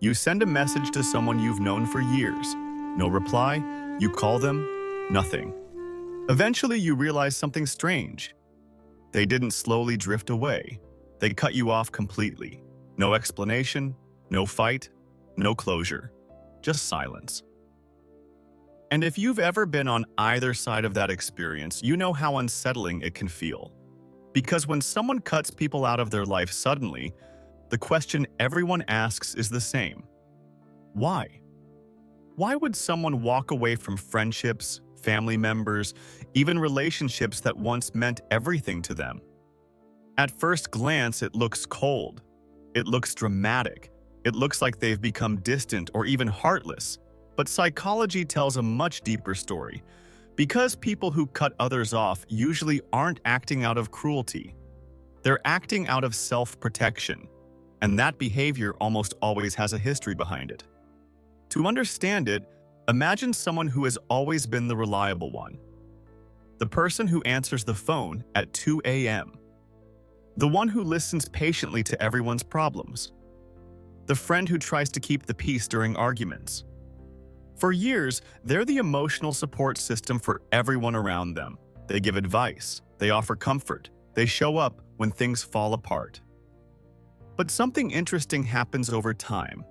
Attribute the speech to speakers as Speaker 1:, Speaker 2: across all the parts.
Speaker 1: You send a message to someone you've known for years. No reply, you call them, nothing. Eventually, you realize something strange. They didn't slowly drift away. They cut you off completely. No explanation, no fight, no closure, just silence. And if you've ever been on either side of that experience, you know how unsettling it can feel. Because when someone cuts people out of their life suddenly, the question everyone asks is the same. Why? Why would someone walk away from friendships, family members, even relationships that once meant everything to them? At first glance, it looks cold. It looks dramatic. It looks like they've become distant or even heartless. But psychology tells a much deeper story. Because people who cut others off usually aren't acting out of cruelty. They're acting out of self-protection. And that behavior almost always has a history behind it. To understand it, imagine someone who has always been the reliable one. The person who answers the phone at 2 a.m. The one who listens patiently to everyone's problems. The friend who tries to keep the peace during arguments. For years, they're the emotional support system for everyone around them. They give advice, they offer comfort, they show up when things fall apart. But something interesting happens over time.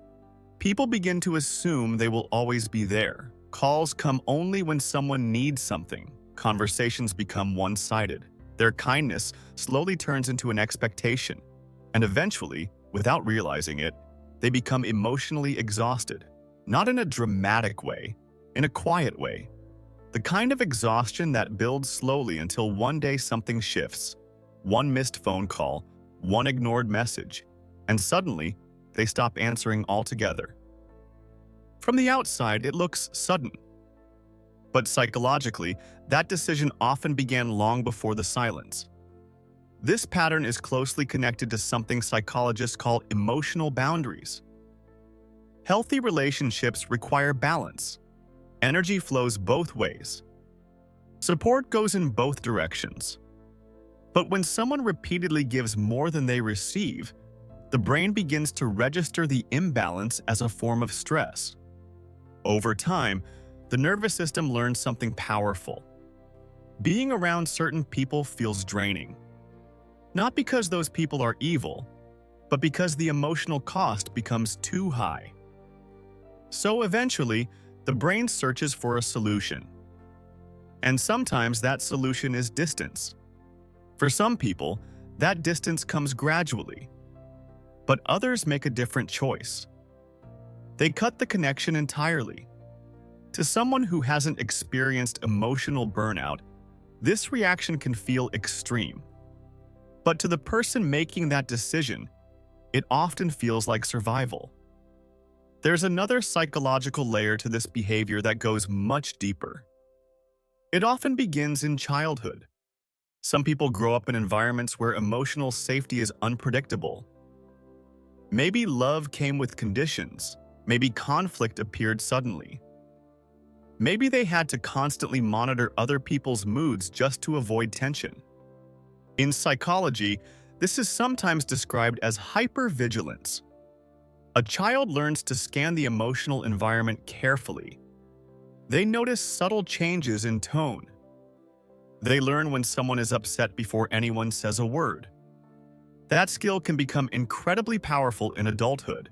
Speaker 1: People begin to assume they will always be there. Calls come only when someone needs something. Conversations become one-sided. Their kindness slowly turns into an expectation. And eventually, without realizing it, they become emotionally exhausted. Not in a dramatic way, in a quiet way. The kind of exhaustion that builds slowly until one day something shifts. One missed phone call, one ignored message, and suddenly, they stop answering altogether. From the outside, it looks sudden. But psychologically, that decision often began long before the silence. This pattern is closely connected to something psychologists call emotional boundaries. Healthy relationships require balance. Energy flows both ways. Support goes in both directions. But when someone repeatedly gives more than they receive, the brain begins to register the imbalance as a form of stress. Over time, the nervous system learns something powerful. Being around certain people feels draining. Not because those people are evil, but because the emotional cost becomes too high. So eventually, the brain searches for a solution. And sometimes that solution is distance. For some people, that distance comes gradually. But others make a different choice. They cut the connection entirely. To someone who hasn't experienced emotional burnout, this reaction can feel extreme. But to the person making that decision, it often feels like survival. There's another psychological layer to this behavior that goes much deeper. It often begins in childhood. Some people grow up in environments where emotional safety is unpredictable. Maybe love came with conditions. Maybe conflict appeared suddenly. Maybe they had to constantly monitor other people's moods just to avoid tension. In psychology, this is sometimes described as hypervigilance. A child learns to scan the emotional environment carefully. They notice subtle changes in tone. They learn when someone is upset before anyone says a word. That skill can become incredibly powerful in adulthood.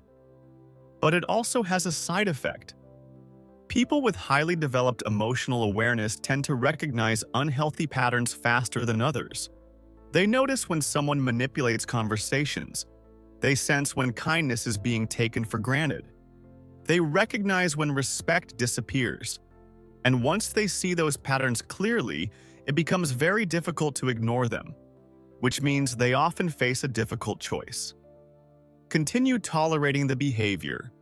Speaker 1: But it also has a side effect. People with highly developed emotional awareness tend to recognize unhealthy patterns faster than others. They notice when someone manipulates conversations. They sense when kindness is being taken for granted. They recognize when respect disappears. And once they see those patterns clearly, it becomes very difficult to ignore them, which means they often face a difficult choice. Continue tolerating the behavior,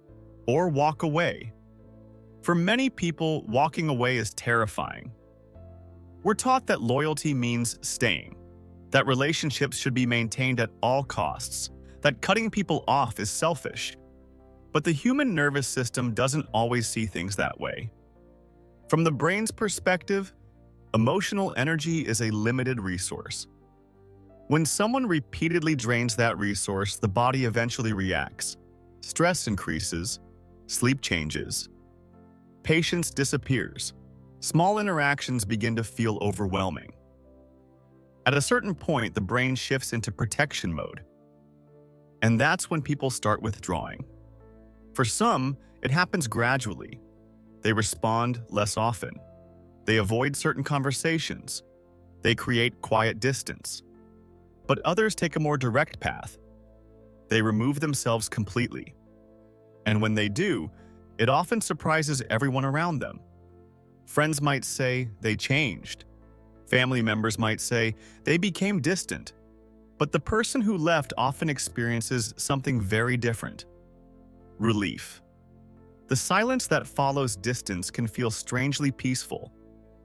Speaker 1: or walk away. For many people, walking away is terrifying. We're taught that loyalty means staying, that relationships should be maintained at all costs, that cutting people off is selfish. But the human nervous system doesn't always see things that way. From the brain's perspective, emotional energy is a limited resource. When someone repeatedly drains that resource, the body eventually reacts. Stress increases, sleep changes, patience disappears. Small interactions begin to feel overwhelming. At a certain point, the brain shifts into protection mode. And that's when people start withdrawing. For some, it happens gradually. They respond less often. They avoid certain conversations. They create quiet distance. But others take a more direct path. They remove themselves completely. And when they do, it often surprises everyone around them. Friends might say they changed. Family members might say they became distant. But the person who left often experiences something very different. Relief. The silence that follows distance can feel strangely peaceful.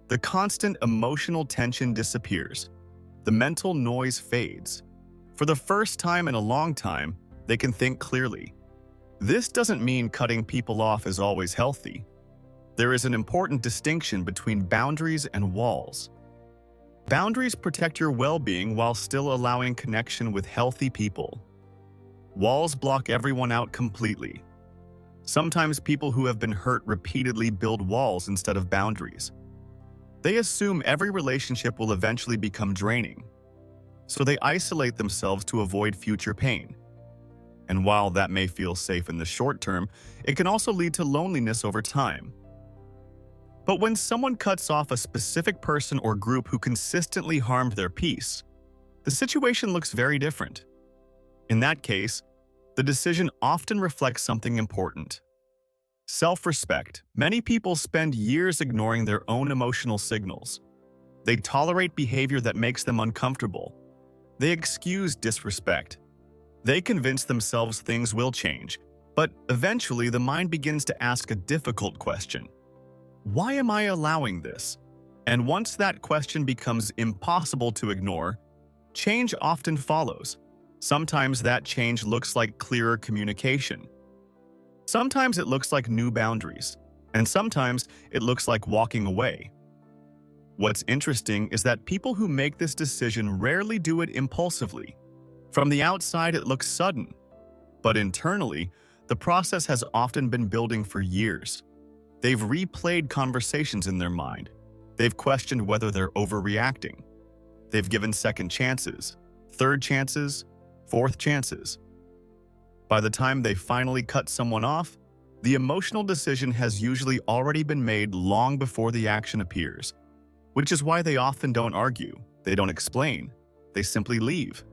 Speaker 1: The constant emotional tension disappears. The mental noise fades. For the first time in a long time, they can think clearly. This doesn't mean cutting people off is always healthy. There is an important distinction between boundaries and walls. Boundaries protect your well-being while still allowing connection with healthy people. Walls block everyone out completely. Sometimes people who have been hurt repeatedly build walls instead of boundaries. They assume every relationship will eventually become draining, so they isolate themselves to avoid future pain. And while that may feel safe in the short term, it can also lead to loneliness over time. But when someone cuts off a specific person or group who consistently harmed their peace, the situation looks very different. In that case, the decision often reflects something important. Self-respect. Many people spend years ignoring their own emotional signals. They tolerate behavior that makes them uncomfortable. They excuse disrespect. They convince themselves things will change, but eventually the mind begins to ask a difficult question. Why am I allowing this? And once that question becomes impossible to ignore, change often follows. Sometimes that change looks like clearer communication. Sometimes it looks like new boundaries, and sometimes it looks like walking away. What's interesting is that people who make this decision rarely do it impulsively. From the outside, it looks sudden, but internally, the process has often been building for years. They've replayed conversations in their mind. They've questioned whether they're overreacting. They've given second chances, third chances, fourth chances. By the time they finally cut someone off, the emotional decision has usually already been made long before the action appears, which is why they often don't argue, they don't explain, they simply leave.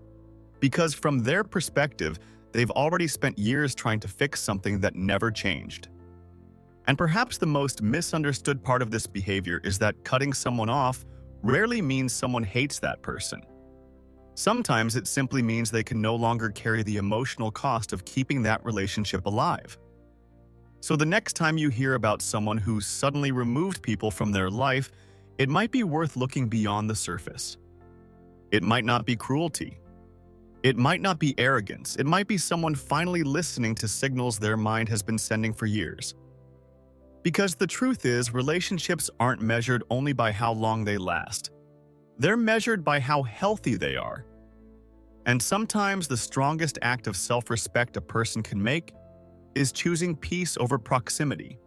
Speaker 1: Because from their perspective, they've already spent years trying to fix something that never changed. And perhaps the most misunderstood part of this behavior is that cutting someone off rarely means someone hates that person. Sometimes it simply means they can no longer carry the emotional cost of keeping that relationship alive. So the next time you hear about someone who suddenly removed people from their life, it might be worth looking beyond the surface. It might not be cruelty. It might not be arrogance. It might be someone finally listening to signals their mind has been sending for years. Because the truth is, relationships aren't measured only by how long they last. They're measured by how healthy they are. And sometimes the strongest act of self-respect a person can make is choosing peace over proximity.